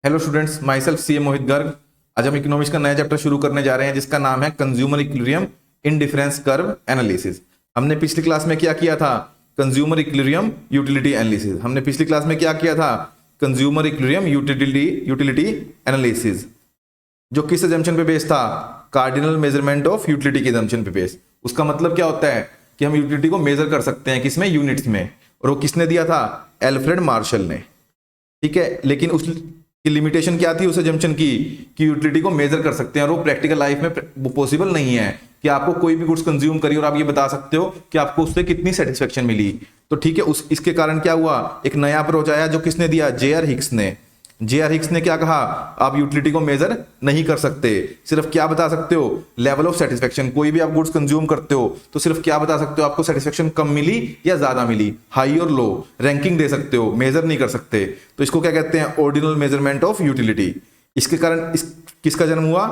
Hello students, my self सी मोहित गर्ग। आज हम economics का नया चैप्टर शुरू करने जा रहे हैं जिसका नाम है consumer equilibrium in difference curve analysis. हमने पिछली क्लास में क्या किया था? Consumer equilibrium utility analysis. हमने पिछली क्लास में क्या किया था? कंज्यूमर इक्विलिब्रियम यूटिलिटी एनालिसिस, जो किस अजम्पशन पे बेस्ड था? कार्डिनल मेजरमेंट ऑफ यूटिलिटी के अजम्पशन पे बेस्ड। उसका मतलब क्या होता है कि हम यूटिलिटी को मेजर कर सकते हैं किसमें? यूनिट्स में। और वो किसने दिया था? एल्फ्रेड मार्शल ने। ठीक है, लेकिन उसकी लिमिटेशन क्या थी उस अजम्पशन की कि यूटिलिटी को मेजर कर सकते हैं, और वो प्रैक्टिकल लाइफ में पॉसिबल नहीं है कि आपको कोई भी गुड्स कंज्यूम करिए और आप ये बता सकते हो कि आपको उससे कितनी सेटिस्फेक्शन मिली। तो ठीक है, इसके कारण क्या हुआ? एक नया अप्रोच आया जो किसने दिया? जे.आर. हिक्स ने। जे.आर. हिक्स ने क्या कहा? आप यूटिलिटी को मेजर नहीं कर सकते, सिर्फ क्या बता सकते हो? Level of satisfaction. कोई भी आप गुड्स कंज्यूम करते हो तो सिर्फ क्या बता सकते हो? आपको सेटिस्फेक्शन कम मिली या ज्यादा मिली, हाई और लो, रैंकिंग दे सकते हो, मेजर नहीं कर सकते। तो इसको क्या कहते हैं? Ordinal measurement of utility. इसके कारण किसका जन्म हुआ?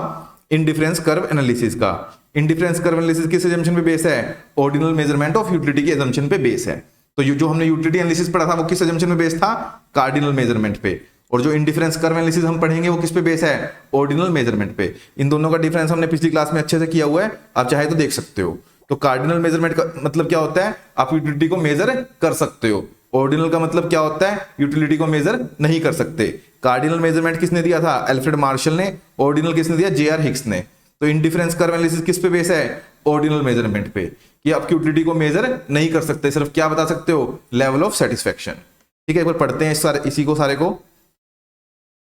इंडिफरेंस कर्व एनालिसिस का। इंडिफरेंस कर्व एनालिसिस किस अजम्पशन पे बेस है? ऑर्डिनल मेजरमेंट ऑफ यूटिलिटी के अजम्पशन पे बेस है। तो जो हमने यूटिलिटी एनालिसिस पढ़ा था वो किस अजम्पशन पे बेस था? कार्डिनल मेजरमेंट पे। और जो इंडिफरेंस कर्व एनालिसिस हम पढ़ेंगे वो किस पे बेस है? ऑर्डिनल मेजरमेंट पे। इन दोनों का डिफरेंस हमने पिछली क्लास में अच्छे से किया हुआ है, आप चाहे तो देख सकते हो। तो कार्डिनल मेजरमेंट का मतलब क्या होता है? आप यूटिलिटी को मेजर कर सकते हो। ऑर्डिनल का मतलब क्या होता है? यूटिलिटी को मेजर नहीं कर सकते। कार्डिनल मेजरमेंट किसने दिया था? एल्फ्रेड मार्शल ने। ऑर्डिनल किसने दिया? जे.आर. हिक्स ने। तो इंडिफरेंस कर्व एनालिसिस किस पे बेस है? ऑर्डिनल मेजरमेंट पे, कि आप यूटिलिटी को मेजर नहीं कर सकते, सिर्फ क्या बता सकते हो? Level of satisfaction. ठीक है, एक बार पढ़ते हैं इसी को सारे को।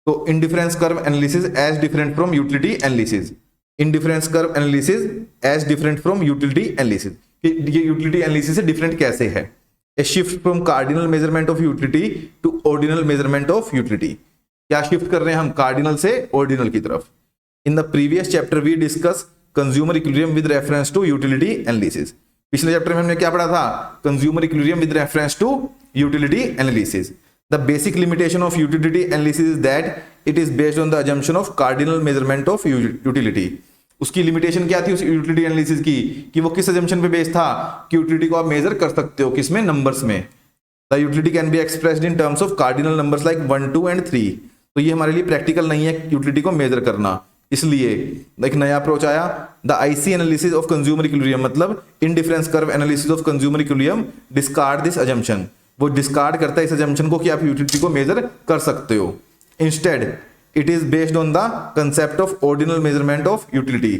तो indifference curve analysis as different from utility analysis. Indifference curve analysis as different from utility analysis. ये यूटिलिटी एनालिसिस से डिफरेंट कैसे है? A shift from cardinal measurement of utility to ordinal measurement of utility. क्या shift कर रहे हैं हम? Cardinal से ऑर्डिनल की तरफ। In the previous chapter we discuss consumer equilibrium with reference to utility analysis. पिछले चैप्टर में हमने क्या पढ़ा था? Consumer equilibrium with reference to utility analysis. The basic limitation of utility analysis is that it is based on the assumption of cardinal measurement of utility. उसकी limitation क्या थी उस यूटिलिटी एनालिसिस की? कि वो किस अजम्पशन पे बेस्ड था कि यूटिलिटी को आप मेजर कर सकते हो किसमें? नंबर्स में। The utility can be expressed in terms of cardinal numbers like 1, 2 and 3। तो ये हमारे लिए प्रैक्टिकल नहीं है यूटिलिटी को मेजर करना, इसलिए एक नया अप्रोच आया, the IC analysis of consumer equilibrium, मतलब indifference curve analysis of consumer equilibrium discard this assumption. वो डिस्कार्ड करता है इस अजम्पशन को कि आप यूटिलिटी को मेजर कर सकते हो। Instead it is based on the concept of ordinal measurement of utility.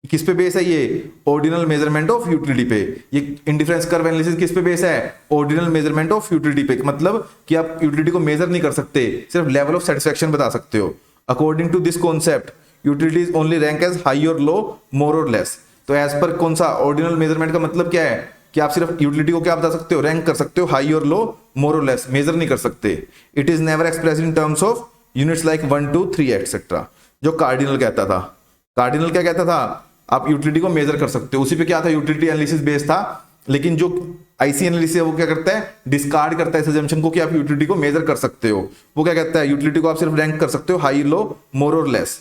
किस पे बेस है ये? ऑर्डिनल मेजरमेंट ऑफ यूटिलिटी पे। ये इंडिफरेंस कर्व एनालिसिस किस पे बेस है? ऑर्डिनल मेजरमेंट ऑफ यूटिलिटी पे। मतलब कि आप यूटिलिटी को मेजर नहीं कर सकते, सिर्फ लेवल ऑफ सेटिस्फेक्शन बता सकते हो। According to this concept utility is only rank as high और लो, मोर और लेस। तो एज पर कौन सा? ऑर्डिनल मेजरमेंट का मतलब क्या है कि आप सिर्फ यूटिलिटी को क्या बता सकते हो? रैंक कर सकते हो, हाई और लो, मोर और लेस, मेजर नहीं कर सकते। It is never express in terms of units like 1, 2, 3 etcetera, जो कार्डिनल कहता था। कार्डिनल क्या कहता था? आप यूटिलिटी को मेजर कर सकते हो। उसी पे क्या था? यूटिलिटी एनालिसिस बेस था। लेकिन जो आईसी एनालिसिस है वो क्या करता है? डिस्कार्ड करता है इस अजम्पशन को कि आप यूटिलिटी को मेजर कर सकते हो। वो क्या कहता है? यूटिलिटी को आप सिर्फ रैंक कर सकते हो, हाई, लो, मोर और less.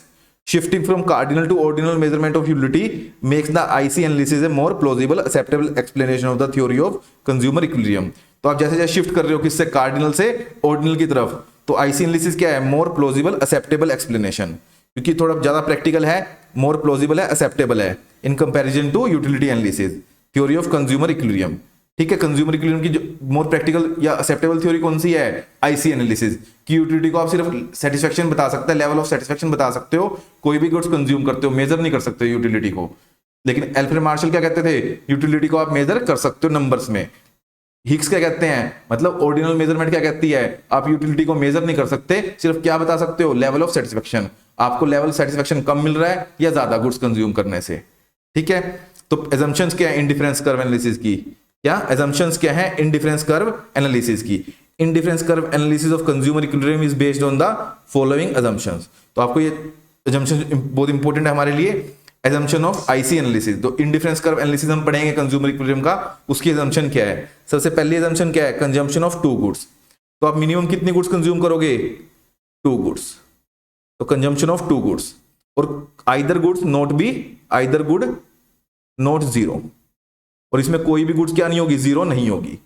Shifting from cardinal to ordinal measurement of utility makes the IC analysis a more plausible, acceptable explanation of the theory of consumer equilibrium. तो आप जैसे जैसे शिफ्ट कर रहे हो किससे? कार्डिनल से ऑर्डिनल की तरफ, तो आईसी एनालिसिस क्या है? मोर प्लॉजिबल एक्सेप्टेबल एक्सप्लेनेशन, क्योंकि थोड़ा ज्यादा प्रैक्टिकल है, मोर प्लॉजिबल है, एक्सेप्टेबल है in comparison to utility analysis, theory of consumer equilibrium. ठीक है, कंज्यूमर इक्विलिब्रियम की जो मोर प्रैक्टिकल या एक्सेप्टेबल थ्योरी कौन सी है? IC analysis. की यूटिलिटी को आप सिर्फ सेटिस्फेक्शन बता सकते हैं, लेवल ऑफ सेटिस्फेक्शन बता सकते हो, कोई भी गुड्स कंज्यूम करते हो, मेजर नहीं कर सकते यूटिलिटी को। लेकिन एल्फ्रेड मार्शल क्या कहते थे? यूटिलिटी को आप मेजर कर सकते हो नंबर्स में। हिक्स क्या कहते हैं? मतलब ऑर्डिनल मेजरमेंट क्या कहती है? आप यूटिलिटी को मेजर नहीं कर सकते, सिर्फ क्या बता सकते हो? Level of satisfaction. आपको लेवल सेटिस्फेक्शन कम मिल रहा है या ज्यादा गुड्स कंज्यूम करने से। ठीक है, तो एजम्पशंस क्या है इंडिफरेंस कर्व एनालिसिस की? क्या एजम्पशंस क्या है इंडिफरेंस कर्व एनालिसिस की? Indifference curve analysis of consumer equilibrium is based on the following assumptions. तो आपको ये अजम्पशन बहुत इंपॉर्टेंट है हमारे लिए। एजम्पशन ऑफ आईसी एनालिसिस, तो इंडिफरेंस कर्व एनालिसिस हम पढ़ेंगे कंज्यूमर इक्विलिब्रियम का, उसकी एजम्पशन क्या है? सबसे पहली एजम्पशन क्या है? Consumption of 2 goods. तो आप मिनिमम कितनी गुड्स कंज्यूम करोगे? 2 गुड्स। तो कंजम्पशन ऑफ 2 गुड्स, और either goods not be, either good not zero, और इसमें कोई भी गुड्स क्या नहीं होगी? जीरो नहीं होगी।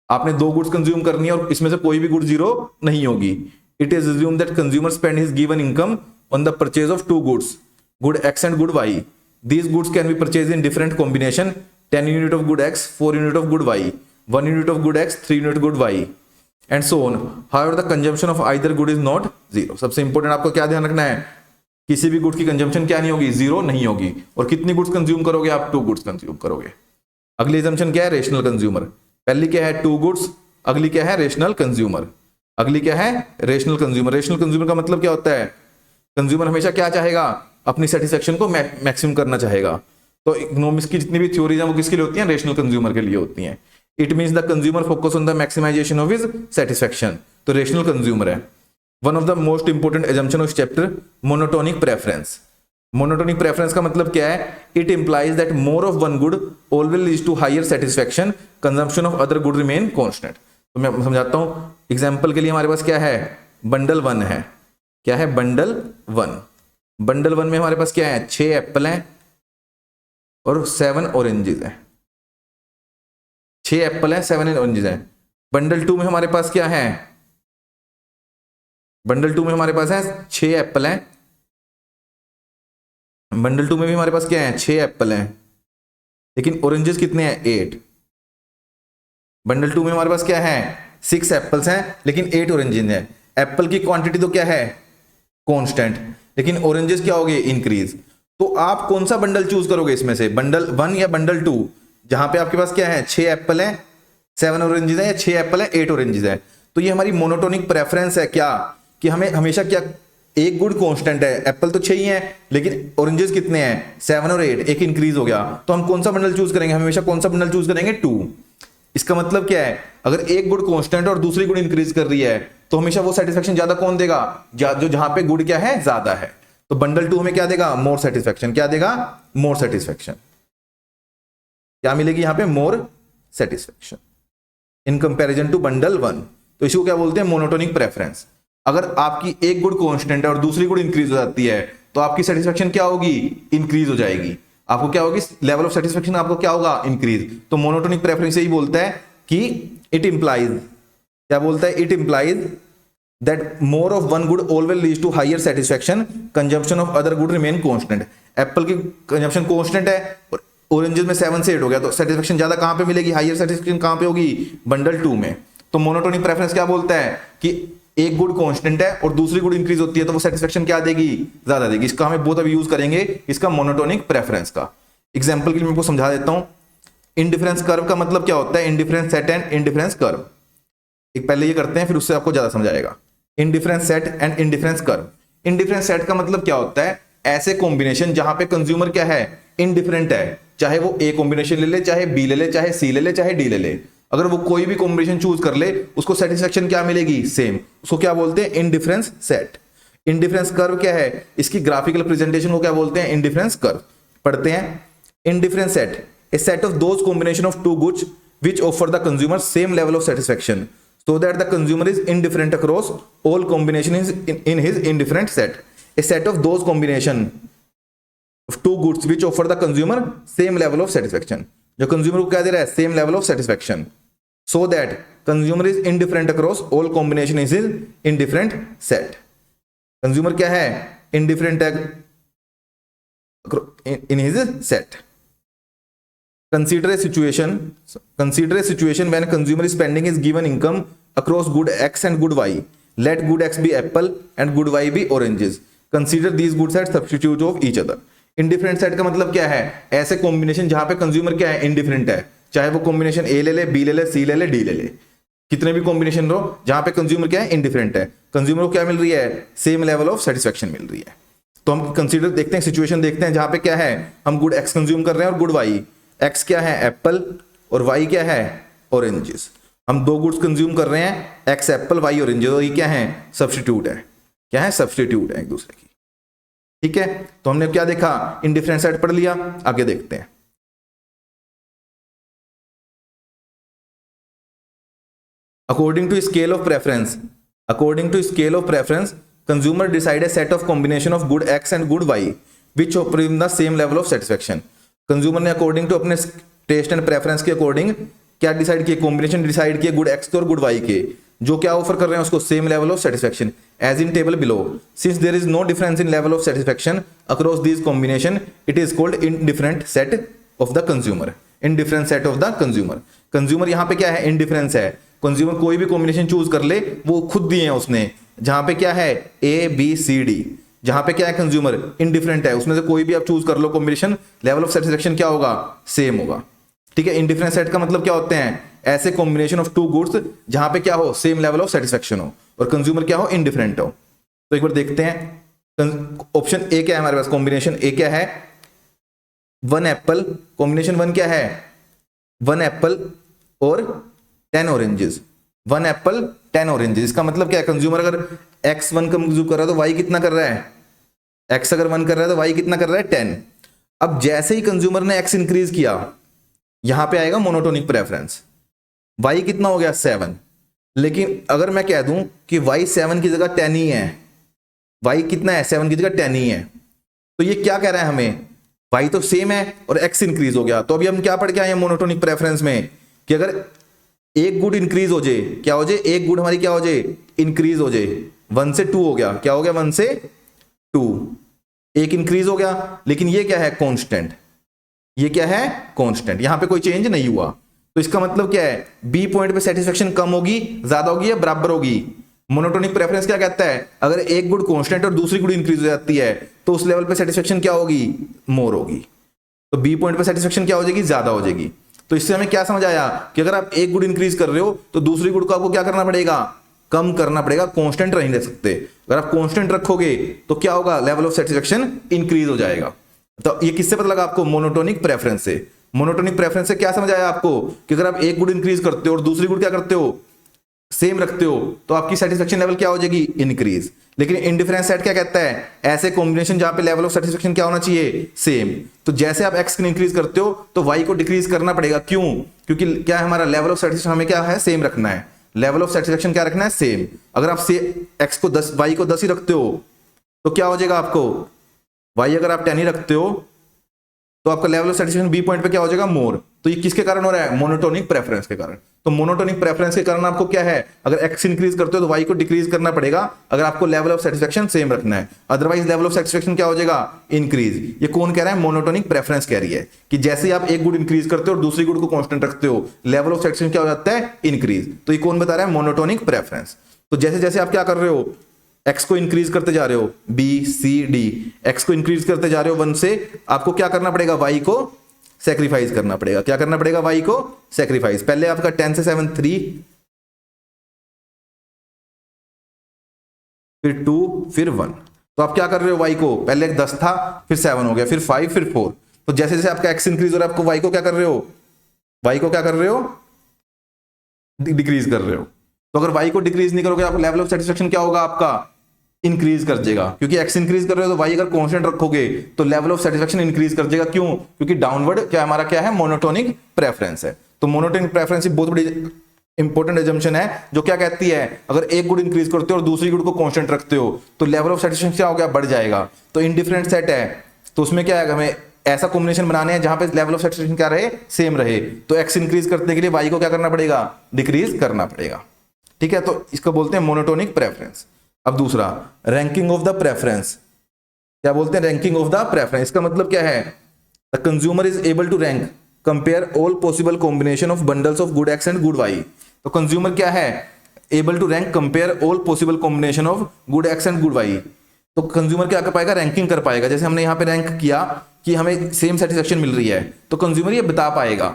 आपने 2 गुड्स कंज्यूम करनी है और इसमें से कोई भी गुड जीरो नहीं होगी। it is assumed that consumer spend his given income on the purchase of two goods, good X and good Y. These goods can be purchased in different combination: 10 unit of good X, 4 unit of good Y, 1 unit of good X, 3 unit good Y, and so on. However, the consumption of either good is not zero. सबसे important आपको क्या ध्यान रखना है, किसी भी goods की consumption क्या नहीं होगी, जीरो नहीं होगी। और कितनी गुड्स कंज्यूम करोगे आप, 2 गुड्स कंज्यूम करोगे। अगली एजम्पशन क्या है, रेशनल कंज्यूमर। पहली क्या है, 2 गुड्स, अगली क्या है, रेशनल कंज्यूमर। अगली क्या है, रेशनल कंज्यूमर। रेशनल कंज्यूमर का मतलब क्या होता है, कंज्यूमर हमेशा क्या चाहेगा, अपनी सेटिस्फेक्शन को मैक्सिमम करना चाहेगा। तो इकोनॉमिक्स की जितनी भी थ्योरीज हैं वो किसके लिए होती हैं, रेशनल कंज्यूमर के लिए होती हैं। It means the consumer focus on the maximisation of his satisfaction, तो रेशनल कंज्यूमर है। One of the most important assumption of chapter, monotonic preference. Monotonic preference का मतलब क्या है, it implies that more of one good always leads to higher satisfaction, consumption of other good remain constant. तो मैं समझाता हूं, example के लिए हमारे पास क्या है, बंडल 1 है। क्या है, बंडल 1। बंडल 1 में हमारे पास क्या है, 6 एप्पल हैं और 7 ऑरेंजेस हैं। 6 एप्पल हैं, 7 ऑरेंजेस हैं। बंडल 2 में हमारे पास क्या है, बंडल 2 में हमारे पास है 6 एप्पल हैं। बंडल 2 में भी हमारे पास क्या है, 6 एप्पल हैं, लेकिन ऑरेंजेस कितने हैं, 8। बंडल 2 में हमारे पास क्या है, 6 एप्पल्स हैं, लेकिन 8 ऑरेंजेस हैं। एप्पल की क्वांटिटी तो क्या है, कांस्टेंट, लेकिन ऑरेंजेस क्या हो गए, इंक्रीज। तो आप कौन सा बंडल चूज करोगे इसमें से, बंडल 1 या बंडल 2, जहां पे आपके पास क्या है, 6 एप्पल हैं, 7 ऑरेंजेस हैं, या 6 एप्पल हैं, 8 ऑरेंजेस हैं। तो ये हमारी मोनोटोनिक प्रेफरेंस है क्या, कि हमें हमेशा क्या, एक गुड कांस्टेंट है, एप्पल तो 6 ही हैं, लेकिन ऑरेंजेस कितने हैं, 7 और 8, एक इंक्रीज हो गया। तो हम कौन सा बंडल चूज करेंगे, हमेशा कौन सा बंडल चूज करेंगे, 2। इसका मतलब क्या है, अगर एक गुड कांस्टेंट और दूसरी गुड इंक्रीज कर रही है, तो हमेशा वो सेटिस्फेक्शन ज्यादा कौन देगा, जो जहां पे गुड क्या है, ज्यादा है। तो बंडल 2 हमें क्या देगा, मोर सेटिस्फेक्शन। क्या देगा, मोर सेटिस्फेक्शन। क्या मिलेगी यहां पे, more satisfaction in comparison to bundle 1। तो इसको क्या बोलते हैं, मोनोटोनिक प्रेफरेंस। अगर आपकी एक गुड कांस्टेंट है और दूसरी गुड इंक्रीज हो जाती है, तो आपकी सेटिस्फेक्शन क्या होगी, इंक्रीज हो जाएगी। आपको क्या होगी, लेवल ऑफ सेटिस्फेक्शन आपको क्या होगा, इंक्रीज। तो मोनोटोनिक प्रेफरेंस यही बोलता है कि इट इंप्लाइज, क्या बोलता है, it implies that more of one good always leads to higher satisfaction, consumption of other good remain constant. Apple की कंजम्पशन कांस्टेंट है और ऑरेंजेस में 7 से 8 हो गया, तो सेटिस्फेक्शन ज्यादा कहां पे मिलेगी, हायर सेटिस्फेक्शन कहां पे होगी, बंडल 2 में। तो मोनोटोनिक प्रेफरेंस क्या बोलता है कि एक गुड कांस्टेंट है और दूसरी गुड इंक्रीज होती है, तो वो सेटिस्फेक्शन क्या देगी, ज्यादा देगी। इसका हमें बहुत अभी यूज करेंगे, इसका मोनोटोनिक प्रेफरेंस का। एग्जांपल के लिए मैं आपको समझा देता हूं। इंडिफरेंस कर्व का मतलब क्या होता है, indifference set and indifference curve. एक पहले ये करते हैं, फिर उससे आपको ज्यादा समझाएगा। Indifference set and indifference curve. Indifference set का मतलब क्या होता है, ऐसे कॉम्बिनेशन जहां पे कंज्यूमर क्या है, इंडिफरेंट है, चाहे वो ए कॉम्बिनेशन ले ले, चाहे बी ले ले, चाहे सी ले ले, चाहे डी ले ले। अगर वो कोई भी कॉम्बिनेशन चूज कर ले, उसको सेटिस्फेक्शन क्या मिलेगी, सेम। उसको क्या बोलते हैं, इंडिफरेंस सेट। इंडिफरेंस कर्व क्या है, इसकी ग्राफिकल प्रेजेंटेशन को क्या बोलते हैं, इंडिफरेंस कर्व। पढ़ते हैं, indifference set, a set of those combination of two goods which offer the consumer same level of satisfaction so that the consumer is indifferent across all combinations in his indifferent set. A set of those combination of two goods which offer the consumer same level of satisfaction. जो consumer को क्या दे रहा है, same level of satisfaction, so that consumer is indifferent across all combination is in different set. Consumer क्या है, indifferent in his set. Consider a situation when consumer is spending his given income across good X and good Y. Let good X be apple and good Y be oranges. Consider these goods as substitute of each other. Indifferent set का मतलब क्या है, ऐसे combination जहां पे consumer क्या है, indifferent है, चाहे वो कॉम्बिनेशन ए ले ले, बी ले ले, सी ले ले, डी ले ले, कितने भी कॉम्बिनेशन लो, जहां पे कंज्यूमर क्या है, इंडिफरेंट है, कंज्यूमर को क्या मिल रही है, सेम लेवल ऑफ सेटिस्फेक्शन मिल रही है। तो हम कंसीडर देखते हैं, सिचुएशन देखते हैं जहां पे क्या है, हम गुड एक्स कंज्यूम कर रहे हैं और गुड वाई। एक्स क्या है, एप्पल, और वाई क्या है, ऑरेंजेस। हम दो गुड्स कंज्यूम कर रहे हैं, एक्स एप्पल, वाई ऑरेंजेस, और ये क्या है, सब्स्टिट्यूट है, क्या है, सब्स्टिट्यूट है एक दूसरे की। ठीक है, तो हमने क्या देखा, इंडिफरेंट सेट पढ़ लिया, आगे देखते हैं। According to scale of preference, consumer decide a set of combination of good X and good Y, which offer him the same level of satisfaction. Consumer ने अकॉर्डिंग टू अपने टेस्ट एंड प्रेफरेंस के according क्या decide किए, combination decide किए good x के और good Y के, जो क्या ऑफर कर रहे हैं उसको, same level of satisfaction as in table below. Since there is no difference in level of satisfaction across these combination, it is called indifferent set of the consumer. Indifferent set of the consumer, consumer यहाँ पे क्या है, indifference है। Consumer कोई भी combination choose कर ले, वो खुद दिए हैं उसने, जहां पे क्या है ए बी सी डी, जहां पे क्या है कंज्यूमर इनडिफरेंट है, उसमें से कोई भी आप चूज कर लो कॉम्बिनेशन, लेवल ऑफ सेटिस्फेक्शन क्या होगा, सेम होगा। ठीक है, इनडिफरेंट सेट का मतलब क्या होते हैं, ऐसे कॉम्बिनेशन ऑफ टू गुड्स जहां पे क्या हो, सेम लेवल ऑफ सेटिस्फेक्शन हो और कंज्यूमर क्या हो, इनडिफरेंट हो। तो एक बार देखते हैं ऑप्शन ए क्या है हमारे पास, कॉम्बिनेशन ए क्या है, 1 एप्पल, कॉम्बिनेशन 1 क्या है, 1 एप्पल और 10 ऑरेंजेस, 1 एप्पल 10 ऑरेंजेस। इसका मतलब क्या है, कंज्यूमर अगर x1 कंज्यूम कर रहा है तो y कितना कर रहा है, x अगर 1 कर रहा है तो y कितना कर रहा है, 10। अब जैसे ही कंज्यूमर ने x इंक्रीज किया, यहां पे आएगा मोनोटोनिक प्रेफरेंस, y कितना हो गया 7। लेकिन अगर मैं कह दूं कि y 7 की जगह 10 ही है, y कितना है 7 की जगह 10 ही है, तो ये क्या कह रहा है हमें, y तो सेम है और x इंक्रीज हो गया। तो अभी हम क्या पढ़ के आए हैं मोनोटोनिक प्रेफरेंस में, कि अगर एक गुड इंक्रीज हो जाए, क्या हो जाए, एक गुड हमारी क्या हो जाए, इंक्रीज हो जाए, 1 से 2 हो गया, क्या हो गया 1 से 2, एक इंक्रीज हो गया, लेकिन ये क्या है कांस्टेंट, ये क्या है कांस्टेंट, यहां पे कोई चेंज नहीं हुआ। तो इसका मतलब क्या है, बी पॉइंट पे सेटिस्फेक्शन कम होगी, ज्यादा होगी या बराबर होगी। मोनोटोनिक प्रेफरेंस क्या कहता है, अगर एक गुड कांस्टेंट और दूसरी गुड इंक्रीज हो जाती है तो उस लेवल पे सेटिस्फेक्शन क्या होगी, मोर होगी। तो बी पॉइंट पे सेटिस्फेक्शन क्या हो जाएगी, ज्यादा हो जाएगी। तो इससे हमें क्या समझ आया कि अगर आप एक गुड इंक्रीज कर रहे हो तो दूसरी गुड को आपको क्या करना पड़ेगा, कम करना पड़ेगा, कांस्टेंट नहीं रह सकते। अगर आप कांस्टेंट रखोगे तो क्या होगा, लेवल ऑफ सेटिस्फेक्शन इंक्रीज हो जाएगा। तो ये किससे पता लगा आपको, मोनोटोनिक प्रेफरेंस से। मोनोटोनिक प्रेफरेंस से क्या समझ आया आपको, कि अगर आप एक गुड इंक्रीज करते हो और दूसरी गुड क्या करते हो, सेम रखते हो, तो आपकी सेटिस्फेक्शन लेवल क्या हो जाएगी, इंक्रीज। लेकिन इनडिफरेंस सेट क्या कहता है, ऐसे कॉम्बिनेशन जहां पे लेवल ऑफ सेटिस्फेक्शन क्या होना चाहिए, सेम। तो जैसे आप एक्स को इंक्रीज करते हो तो वाई को डिक्रीज करना पड़ेगा, क्यों, क्योंकि क्या है हमारा लेवल ऑफ सेटिस्फेक्शन हमें क्या है, सेम रखना है। लेवल ऑफ सेटिस्फेक्शन क्या रखना है, सेम। अगर आप एक्स को 10 वाई को 10 ही रखते हो तो क्या हो जाएगा आपको, वाई अगर आप 10 ही रखते हो तो आपका level of satisfaction B point पे क्या हो जाएगा, मोर। तो ये किसके कारण हो रहा है, मोनोटोनिक प्रेफरेंस के कारण। तो मोनोटोनिक प्रेफरेंस के कारण आपको क्या है, अगर एक्स इंक्रीज करते हो तो वाई को डिक्रीज करना पड़ेगा, अगर आपको लेवल ऑफ सेटिस्फेक्शन सेम रखना है। अदरवाइज लेवल ऑफ सेटिस्फेक्शन क्या हो जाएगा, इंक्रीज। ये कौन कह रहा है, मोनोटोनिक प्रेफरेंस कह रही है कि जैसे आप एक गुड इंक्रीज करते हो और दूसरी गुड को कांस्टेंट रखते हो, लेवल ऑफ सेटिस्फेक्शन क्या हो जाता है, इंक्रीज। तो ये कौन बता रहा है, मोनोटोनिक प्रेफरेंस। तो जैसे जैसे आप क्या कर रहे हो, एक्स को इंक्रीज करते जा रहे हो, बी सी डी, एक्स को इंक्रीज करते जा रहे हो 1 से, आपको क्या करना पड़ेगा, वाई को सैक्रिफाइस करना पड़ेगा। क्या करना पड़ेगा, वाई को सैक्रिफाइस। पहले आपका 10 से 7 3, फिर 2, फिर 1। तो आप क्या कर रहे हो, वाई को पहले 10 था, फिर 7 हो गया, फिर 5, फिर 4। तो जैसे जैसे आपका एक्स इंक्रीज हो रहा है, आपको वाई को क्या कर रहे हो, वाई को क्या कर रहे हो, डिक्रीज कर रहे हो। तो अगर वाई को डिक्रीज नहीं करोगे, आपका लेवल ऑफ सेटिस्फेक्शन क्या होगा, आपका इंक्रीज कर देगा। क्योंकि एक्स इंक्रीज कर रहे हो तो वाई अगर कांस्टेंट रखोगे तो लेवल ऑफ सेटिस्फेक्शन इंक्रीज कर देगा। क्यों, क्योंकि डाउनवर्ड क्या हमारा क्या है, मोनोटोनिक प्रेफरेंस है। तो मोनोटोनिक प्रेफरेंस बहुत बड़ी इंपॉर्टेंट एजम्पशन है, जो क्या कहती है, अगर एक गुड इंक्रीज करते हो और दूसरी गुड को कांस्टेंट रखते हो तो लेवल ऑफ सेटिस्फेक्शन क्या हो गया, बढ़ जाएगा। तो इनडिफरेंट सेट है, तो उसमें क्या है, हमें ऐसा कॉम्बिनेशन बनाने हैं जहां पे लेवल ऑफ सेटिस्फेक्शन क्या रहे, सेम रहे। तो एक्स इंक्रीज करने के लिए वाई को क्या करना पड़ेगा, डिक्रीज करना पड़ेगा। ठीक है, तो इसको बोलते हैं मोनोटोनिक प्रेफरेंस। अब दूसरा, रैंकिंग ऑफ द प्रेफरेंस। क्या बोलते हैं, रैंकिंग ऑफ द प्रेफरेंस। इसका मतलब क्या है, the consumer is able to rank compare all possible combination of bundles of good x and good Y. तो कंज्यूमर क्या है, able to rank compare all possible combination of good x and good Y. तो consumer क्या कर पाएगा, ranking कर पाएगा। जैसे हमने यहाँ पे रैंक किया कि हमें सेम सेटिस्फेक्शन मिल रही है, तो कंज्यूमर ये बता पाएगा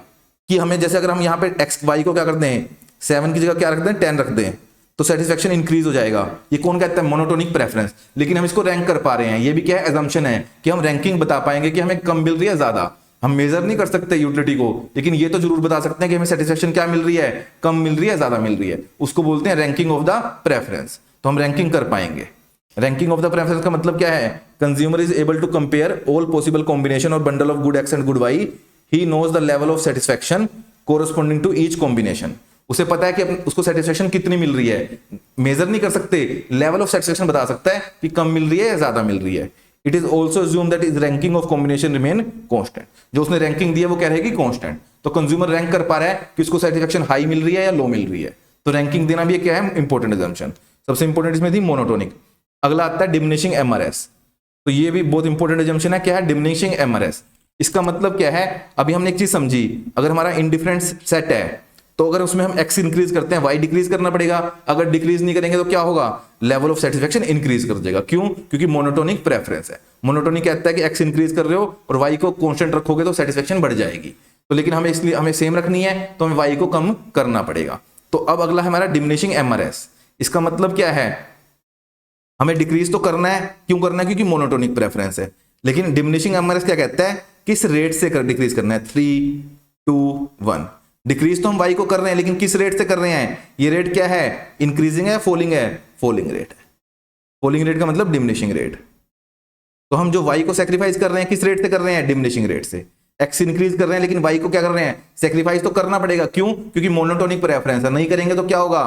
कि हमें, जैसे अगर हम यहाँ पे एक्स वाई को क्या कर दें, 7 की जगह क्या रख दें, 10 रख दें, तो सेटिस्फेक्शन इंक्रीज हो जाएगा। ये कौन कहता है, मोनोटोनिक प्रेफरेंस। लेकिन हम इसको रैंक कर पा रहे हैं, ये भी क्या है, एजम्पशन है कि हम रैंकिंग बता पाएंगे कि हमें कम मिल रही है, ज्यादा। हम मेजर नहीं कर सकते यूटिलिटी को, लेकिन ये तो जरूर बता सकते हैं कि हमें सेटिस्फेक्शन क्या मिल रही है, कम मिल रही है, ज्यादा मिल रही है। उसको बोलते हैं रैंकिंग ऑफ द प्रेफरेंस। तो हम रैंकिंग कर पाएंगे। रैंकिंग ऑफ द प्रेफरेंस का मतलब क्या है, consumer is able to compare all possible combination और bundle of good x and good y. He knows the level of satisfaction corresponding to each combination. उसे पता है कि उसको सेटिस्फेक्शन कितनी मिल रही है, मेजर नहीं कर सकते, लेवल ऑफ सेटिस्फेक्शन बता सकता है कि कम मिल रही है या ज्यादा मिल रही है। It is also assume that is ranking of combination remain constant. जो उसने रैंकिंग दी है वो कह रहे हैं कि कांस्टेंट। तो कंज्यूमर रैंक कर पा रहा है कि उसको सेटिस्फेक्शन हाई मिल रही है या लो मिल रही है। तो रैंकिंग देना भी क्या है, इंपॉर्टेंट एजम्पशन। सबसे इंपॉर्टेंट इसमें थी मोनोटोनिक। अगला आता है डिमिनिशिंग एमआरएस। तो ये भी बहुत इंपॉर्टेंट एजम्पशन है। क्या है डिमिनिशिंग एमआरएस? इसका मतलब क्या है, अभी हमने एक चीज समझी, अगर हमारा इंडिफरेंट सेट है तो अगर उसमें हम एक्स इंक्रीज करते हैं वाई डिक्रीज करना पड़ेगा। अगर डिक्रीज नहीं करेंगे तो क्या होगा, लेवल ऑफ सेटिस्फेक्शन इंक्रीज कर देगा। क्यों? क्योंकि मोनोटोनिक प्रेफरेंस है। मोनोटोनिक कहता है कि एक्स इंक्रीज कर रहे हो और वाई को कांस्टेंट रखोगे तो सेटिस्फेक्शन बढ़ जाएगी। तो लेकिन हमें इसलिए हमें सेम रखनी है तो हमें वाई को कम करना पड़ेगा। तो अब अगला है हमारा डिमिनिशिंग एमआरएस। इसका मतलब क्या है, हमें डिक्रीज तो करना है। क्यों करना है? क्योंकि मोनोटोनिक प्रेफरेंस है। लेकिन डिमिनिशिंग एमआरएस क्या कहता है, किस रेट से डिक्रीज करना है, 3, 2, 1। डिक्रीज तो हम वाई को कर रहे हैं लेकिन किस रेट से कर रहे हैं, ये रेट क्या है, इंक्रीजिंग है, फॉलिंग है, फॉलिंग रेट है। फॉलिंग रेट का मतलब डिमिनिशिंग रेट। तो हम जो वाई को सेक्रीफाइस कर रहे हैं किस रेट से कर रहे हैं, डिमिनिशिंग रेट से। एक्स इंक्रीज कर रहे हैं लेकिन वाई को क्या कर रहे हैं, सेक्रीफाइस तो करना पड़ेगा। क्यों? क्योंकि मोनोटोनिक प्रेफरेंस है, नहीं करेंगे तो क्या होगा,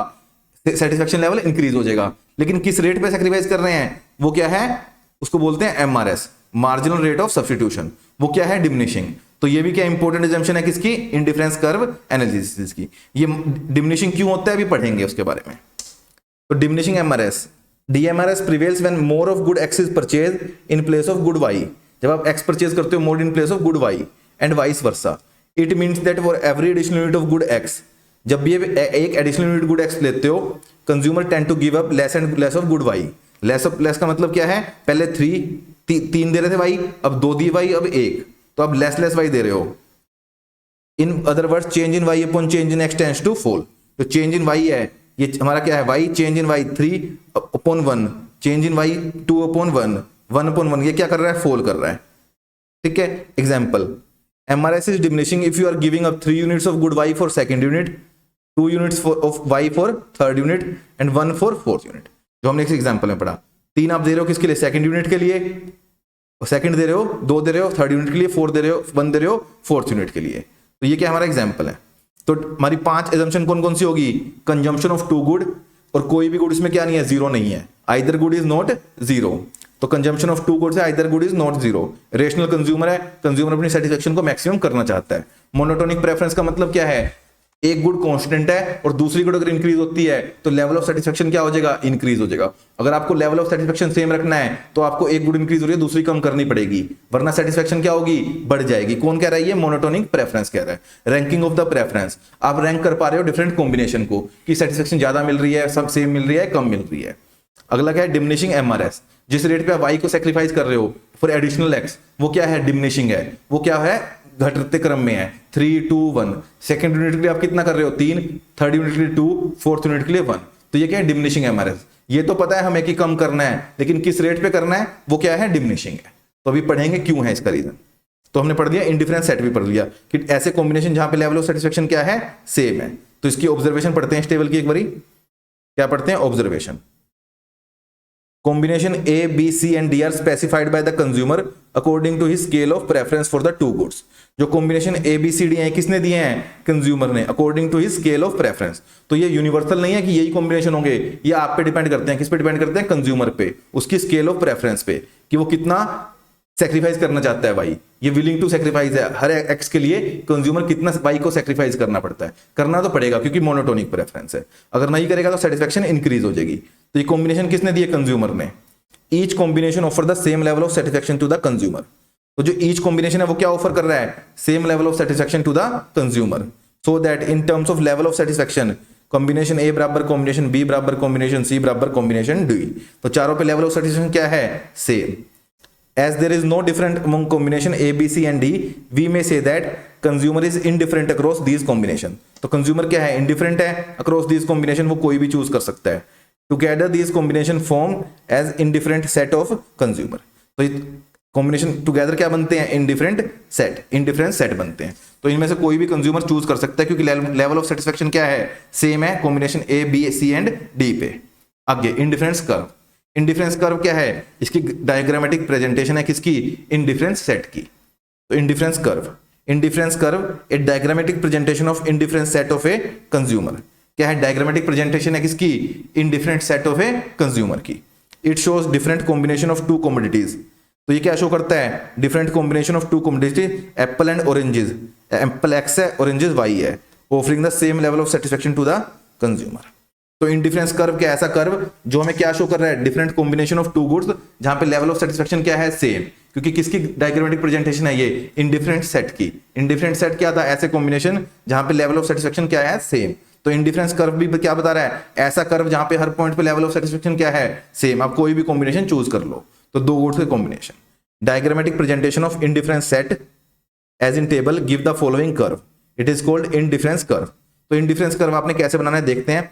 सेटिस्फेक्शन लेवल इंक्रीज हो जाएगा। लेकिन किस रेट पे सेक्रीफाइस कर रहे हैं, वो क्या है, उसको बोलते हैं MRS, marginal rate of substitution. वो क्या है, डिमिनिशिंग। तो ये भी क्या इंपॉर्टेंट एजम्पशन है किसकी, इंडिफरेंस कर्व एनालिसिस की। ये डिमिनिशिंग क्यों होता है अभी पढ़ेंगे उसके बारे में। तो diminishing MRS, DMRS prevails when more of good x is purchase in place of good y. जब आप एक्स परचेज करते हो more in place of good y and vice versa. It means that for every additional unit of good x, जब भी एक additional unit good x लेते हो, consumer tend to give up less and less of good y. Less का मतलब क्या है, पहले 3 दे रहे थे वाई, अब 2 दी वाई, अब 1, तो अब लेस वाई दे रहे हो। In other words change in Y upon change in X tends to fall. तो चेंज इन वाई है, ये हमारा क्या है, Y, change in Y 3 upon 1, change in Y 2 upon 1, 1 upon 1, ये क्या कर रहा है, फॉल कर रहा है। ठीक है, example, MRS is diminishing if you are giving up 3 units of good Y for second unit, 2 units of Y for third unit and 1 for fourth unit. जो हमने इस एग्जाम्पल में पढ़ा, 3 आप दे रहे हो किसके लिए, सेकंड यूनिट के लिए, सेकंड दे रहे हो, 2 दे रहे हो थर्ड यूनिट के लिए, 4 दे रहे हो, 1 दे रहे हो फोर्थ यूनिट के लिए। तो ये क्या हमारा एग्जाम्पल है। तो हमारी 5 एजम्पशन कौन कौन सी होगी, कंजम्पशन ऑफ 2 गुड, और कोई भी गुड इसमें क्या नहीं है, 0 नहीं है, आइदर गुड इज नॉट 0। तो कंजम्पशन ऑफ 2 गुड्स है, either good is not 0। Rational consumer है, कंज्यूमर अपनी सेटिस्फेक्शन को मैक्सिमम करना चाहता है। मोनोटोनिक प्रेफरेंस का मतलब क्या है, एक गुड कांस्टेंट है और दूसरी गुड अगर इंक्रीज होती है तो लेवल ऑफ सेटिस्फेक्शन क्या हो जाएगा, इंक्रीज हो जाएगा। अगर आपको लेवल ऑफ सेटिस्फेक्शन सेम रखना है तो आपको एक गुड इंक्रीज हो रही है, दूसरी कम करनी पड़ेगी, वरना सेटिस्फेक्शन क्या होगी, बढ़ जाएगी। कौन कह रहा है, ये मोनोटोनिक प्रेफरेंस कह रहा है। रैंकिंग ऑफ द प्रेफरेंस, आप रैंक कर पा रहे हो डिफरेंट कॉम्बिनेशन को, कि सेटिस्फेक्शन ज्यादा मिल रही है, सब सेम मिल रही है, कम मिल रही है। अगला क्या है, डिमिनिशिंग एमआरएस, जिस रेट पे आप वाई को सेक्रीफाइस कर रहे हो फॉर एडिशनल एक्स, वो क्या है, डिमिनिशिंग है। वो क्या है, घटते क्रम में है, 3, 2, 1। सेकंड यूनिट के लिए आप कितना कर रहे हो, 3, थर्ड यूनिट के लिए 2, फोर्थ यूनिट के लिए 1। तो ये क्या है, डिमिनिशिंग एमआरएस। ये तो पता है हमें कि कम करना है, लेकिन किस रेट पे करना है, वो क्या है, डिमिनिशिंग है। तो अभी पढ़ेंगे क्यों है इसका रीजन। तो हमने पढ़ दिया, इंडिफरेंस सेट भी पढ़ लिया कि ऐसे कॉम्बिनेशन जहां पे लेवल ऑफ सेटिस्फेक्शन क्या है, सेम है। तो इसकी ऑब्जर्वेशन पढ़ते हैं इस टेबल की एक बारी। क्या पढ़ते हैं, observation. Combination A, B, C and D are specified by the consumer according to his scale of preference for the two goods. जो combination A, B, C, D है किसने दिए हैं, कंज्यूमर ने, according to his scale of preference. तो ये universal नहीं है कि यही कॉम्बिनेशन होंगे, ये आप पे डिपेंड करते हैं, किस पे डिपेंड करते हैं, कंज्यूमर पे, उसकी स्केल ऑफ प्रेफरेंस पे, कि वो कितना सेक्रीफाइस करना चाहता है वाई। ये विलिंग टू सेक्रीफाइस है, हर एक्स के लिए कंज्यूमर कितना वाई को सेक्रीफाइस करना पड़ता है, करना तो पड़ेगा क्योंकि मोनोटोनिक प्रेफरेंस है। अगर नहीं करेगा तो सेटिस्फेक्शन इंक्रीज हो जाएगी। तो ये कॉम्बिनेशन किसने दिए, कंज्यूमर ने। Each combination offer the same level of satisfaction to the consumer. तो जो ईच कॉम्बिनेशन है वो क्या ऑफर कर रहा है, same level of satisfaction to the consumer, so that in terms of level of satisfaction combination a बराबर combination b बराबर कॉम्बिनेशन सी बराबर कॉम्बिनेशन डी। तो चारों पे लेवल ऑफ सेटिस्फेक्शन क्या है, same. As there is no difference among combination A, B, C and D, we may say that consumer is indifferent across these combination. तो consumer क्या है, indifferent है across these combination, वो कोई भी choose कर सकता है। Together these combination form as indifferent set of consumer. तो combination together क्या बनते हैं, indifferent set बनते हैं। तो इनमें से कोई भी कंज्यूमर चूज कर सकता है क्योंकि लेवल ऑफ सेटिस्फेक्शन क्या है, सेम है combination A, B, C and D पे। आगे इंडिफरेंस कर्व। इंडिफरेंस कर्व क्या है, इसकी डायग्रामेटिक प्रेजेंटेशन है किसकी, इंडिफरेंस सेट की। तो indifference curve a diagrammatic presentation of indifference set of a consumer. क्या है, डायग्रामेटिक प्रेजेंटेशन है किसकी, indifferent set of a consumer की। It shows different combination of 2 commodities. तो ये क्या शो करता है, different combination of 2 commodities, apple and oranges, apple x है, ऑरेंजेस वाई है, offering the same level of satisfaction to the consumer. तो indifference curve क्या है? ऐसा कर्व जो हमें क्या शो कर रहा है? Different combination of two goods जहां पे लेवल ऑफ सेटिस्फेक्शन क्या है? सेम। क्योंकि किसकी डायग्रामेटिक प्रेजेंटेशन है ये? इंडिफरेंट सेट की। इंडिफरेंट सेट क्या था? ऐसे कॉम्बिनेशन जहां पे लेवल ऑफ सेटिस्फेक्शन क्या है? सेम। तो इंडिफरेंस कर्व भी क्या बता रहा है? ऐसा कर्व जहां पे हर पॉइंट पे लेवल ऑफ सेटिस्फेक्शन क्या है? सेम। आप कोई भी कॉम्बिनेशन चूज कर लो। तो दो गुड्स के combination. Diagrammatic presentation of indifference set as in table give the following curve, it is called indifference curve. तो इंडिफरेंस कर्व आपने कैसे बनाना है देखते हैं।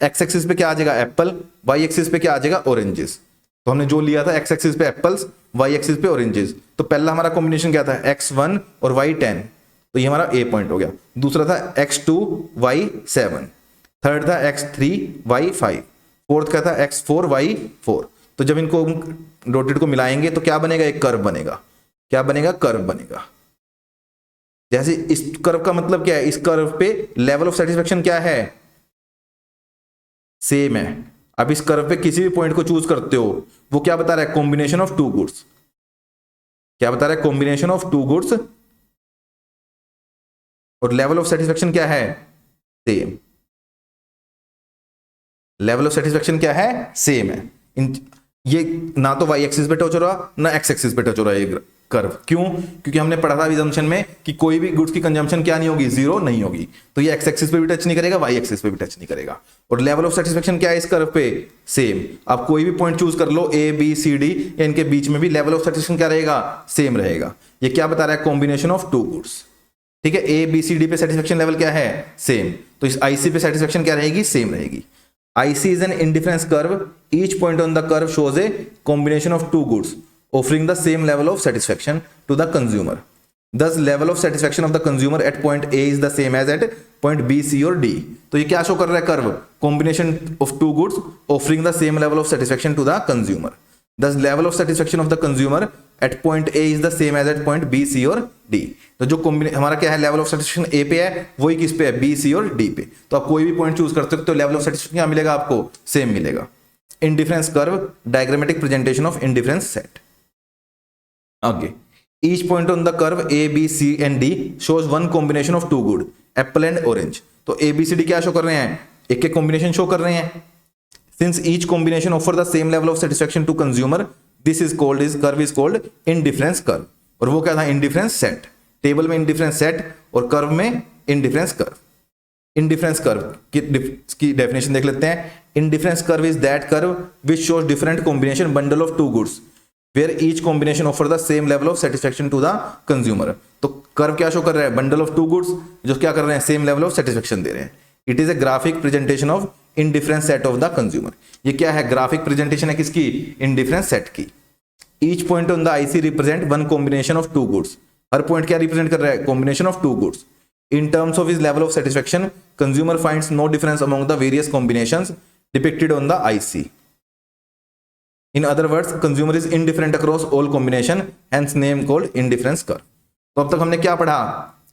एक्स एक्सिस पे क्या आ जाएगा? एप्पल। वाई एक्सिस पे क्या आ जाएगा? ऑरेंजेस। तो हमने जो लिया था एक्स एक्सिस पे एप्पल्स, वाई एक्सिस पे ऑरेंजेस। तो पहला हमारा कॉम्बिनेशन क्या था? x1 और y10। तो ये हमारा ए पॉइंट हो गया। दूसरा था x2 y7। थर्ड था x3 y5। फोर्थ का था x4 y4। तो जब इनको रोटेट को मिलाएंगे तो क्या बनेगा? एक कर्व बनेगा। क्या बनेगा? कर्व बनेगा। जैसे इस कर्व का मतलब क्या है? इस कर्व पे लेवल ऑफ सेटिस्फेक्शन क्या है? सेम है। अब इस कर्व पे किसी भी पॉइंट को चूज करते हो, वो क्या बता रहा है? Combination of two goods. क्या बता रहा है? Combination of two goods. और लेवल ऑफ सेटिस्फेक्शन क्या है? सेम। लेवल ऑफ सेटिस्फेक्शन क्या है? सेम है। ये ना तो वाई एक्सिस पे टच हो रहा ना एक्स एक्सिस पे टच हो रहा है ये कर्व। क्यों? क्योंकि हमने पढ़ा था assumption में कि कोई भी गुड्स की कंजम्पशन क्या नहीं होगी? जीरो नहीं होगी। तो ये एक्स एक्सिस पे भी टच नहीं करेगा, वाई एक्सिस पे भी टच नहीं करेगा। और लेवल ऑफ सेटिस्फेक्शन क्या है इस कर्व पे? सेम। आप कोई भी पॉइंट चूज कर लो, ए बी सी डी, इनके बीच में भी लेवल ऑफ सेटिस्फेक्शन क्या रहेगा? सेम रहेगा। ये क्या बता रहा है? Combination of two goods. ठीक है, ए बी सी डी पे सेटिस्फेक्शन लेवल क्या है? सेम। तो इस आईसी पे सेटिस्फेक्शन क्या रहेगी? सेम रहेगी। IC is an indifference curve. Each point on the curve shows a combination of two goods offering the same level of satisfaction to the consumer. Thus, level of satisfaction of the consumer at point A is the same as at point B, C or D. तो ये क्या show कर रहा है curve? Combination of two goods offering the same level of satisfaction to the consumer. Thus, level of satisfaction of the consumer at point A is the same as at point B, C और D. तो जो हमारा क्या है? Level of satisfaction ए पे है, वही किस पे है? बी, सी और डी पे। तो आप कोई भी पॉइंट चूज कर सकते हो, लेवल ऑफ सेटिस्फेक्शन क्या मिलेगा आपको? सेम मिलेगा। Indifference curve, diagrammatic presentation of indifference set. आगे, each point on the curve a B c and d shows one combination of two good, apple and orange. तो a B C d क्या show कर रहे हैं? एक एक combination show कर रहे हैं। Since each combination offer the same level of satisfaction to consumer, this curve is called indifference curve. और वो क्या था? indifference set. टेबल में indifference set और कर्व में indifference curve. Indifference curve की डेफिनेशन देख लेते हैं। Indifference curve is that curve which shows different combination bundle of two goods where each combination offer the same level of satisfaction to the consumer. तो curve क्या show कर रहा है? Bundle of two goods जो क्या कर रहे हैं? सेम लेवल ऑफ सेटिस्फेक्शन दे रहे हैं। It is a graphic presentation of indifference set of the consumer. ये क्या है? ग्राफिक प्रेजेंटेशन है किसकी? इंडिफरेंस सेट की। Each point on the IC represent one combination of two goods. हर पॉइंट क्या रिप्रेजेंट कर रहा है? Combination of two goods. In terms of his level of satisfaction, consumer finds no difference among the various combinations depicted on the IC. In other words, consumer is indifferent across all combination, hence name called indifference curve. तो अब तक हमने क्या पढ़ा?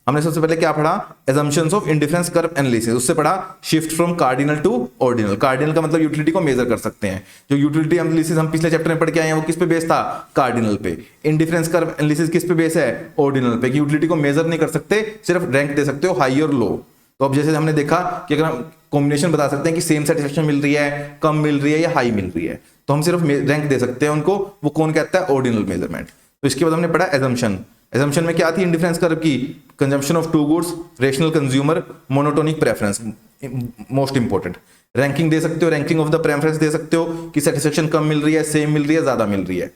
हमने सबसे पहले क्या पढ़ा? Assumptions of indifference curve analysis। उससे पढ़ा shift from cardinal to ordinal। cardinal का मतलब यूटिलिटी को मेजर कर सकते हैं। जो यूटिलिटी एनालिसिस हम पिछले चैप्टर में पढ़ के आए हैं वो किस पे बेस था? कार्डिनल पे। इंडिफरेंस कर्व एनालिसिस किस पे बेस है? ऑर्डिनल पे। कि यूटिलिटी को मेजर नहीं कर सकते, सिर्फ रैंक दे सकते हो हाई और लो। तो अब जैसे हमने देखा कि अगर हम कॉम्बिनेशन बता सकते हैं कि सेम सेटिस्फेक्शन मिल रही है, कम मिल रही है या हाई मिल रही है, तो हम सिर्फ रैंक दे सकते हैं उनको। वो कौन कहता है? Ordinal measurement. तो इसके बाद हमने पढ़ा एजम्पशन। एजम्पशन में क्या थी इंडिफरेंस कर्व की? Consumption of two goods, rational consumer, monotonic preference. Most important. Ranking दे सकते हो, रैंकिंग ऑफ द प्रेफरेंस दे सकते हो कि सेटिस्फेक्शन कम मिल रही है, सेम मिल रही है, ज्यादा मिल रही है।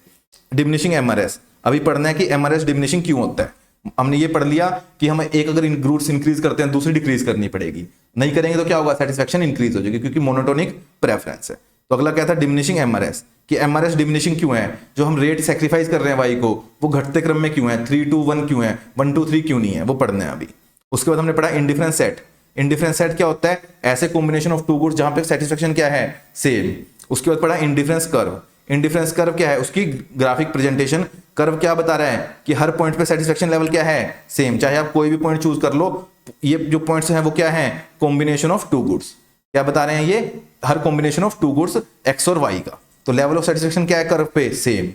Diminishing MRS. अभी पढ़ना है कि एमआरएस डिमिनिशिंग क्यों होता है। हमने ये पढ़ लिया कि हम एक अगर ग्रुप्स इंक्रीज करते हैं, दूसरी डिक्रीज करनी पड़ेगी। नहीं करेंगे तो क्या होगा? सेटिस्फेक्शन इंक्रीज हो जाएगी, क्योंकि मोनोटोनिक प्रेफरेंस है। तो अगला क्या था? Diminishing MRS. कि एमआरएस डिमिनिशिंग क्यों है? जो हम रेट सेक्रीफाइस कर रहे हैं वाई को, वो घटते क्रम में क्यों है? 3 to 1 क्यों है? 1 to 3 क्यों नहीं है? वो पढ़ना है अभी। उसके बाद हमने पढ़ा इंडिफरेंस सेट। इंडिफरेंस सेट क्या होता है? ऐसे कॉम्बिनेशन ऑफ टू गुड्स जहां पे सेटिस्फेक्शन क्या है? सेम। उसके बाद पढ़ा इंडिफरेंस कर्व। इंडिफरेंस कर्व क्या है? उसकी ग्राफिक प्रेजेंटेशन। कर्व क्या बता रहा है? कि हर पॉइंट पे सेटिस्फेक्शन लेवल क्या है? सेम। चाहे आप कोई भी पॉइंट चूज कर लो, ये जो पॉइंट्स हैं वो क्या है? Combination of two goods. क्या बता रहे हैं ये? हर combination of two goods x और वाई का। तो लेवल ऑफ सेटिस्फेक्शन क्या है कर्व पे? सेम।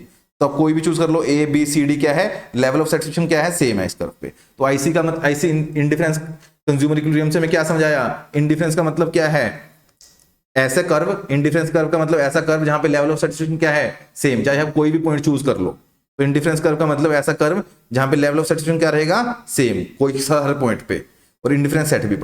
तो आप कोई भी चूज कर लो, ए बी सी डी क्या है? लेवल ऑफ सेटिस्फेक्शन क्या है? सेम है इस कर्व पे। तो आईसी का मतलब आईसी इंडिफरेंस कंज्यूमर इक्विलिब्रियम से मैं क्या समझाया? इंडिफरेंस का मतलब क्या है? ऐसे कर्व, इंडिफरेंस कर्व का मतलब ऐसा कर्व जहां पे लेवल ऑफ सैटिस्फैक्शन क्या है, सेम, चाहे आप कोई भी पॉइंट चूज कर लो। तो इंडिफरेंस कर्व का मतलब ऐसा कर्व जहां पे लेवल ऑफ सैटिस्फैक्शन क्या रहेगा, सेम, कोई सा हर पॉइंट पे, और इंडिफरेंस सेट भी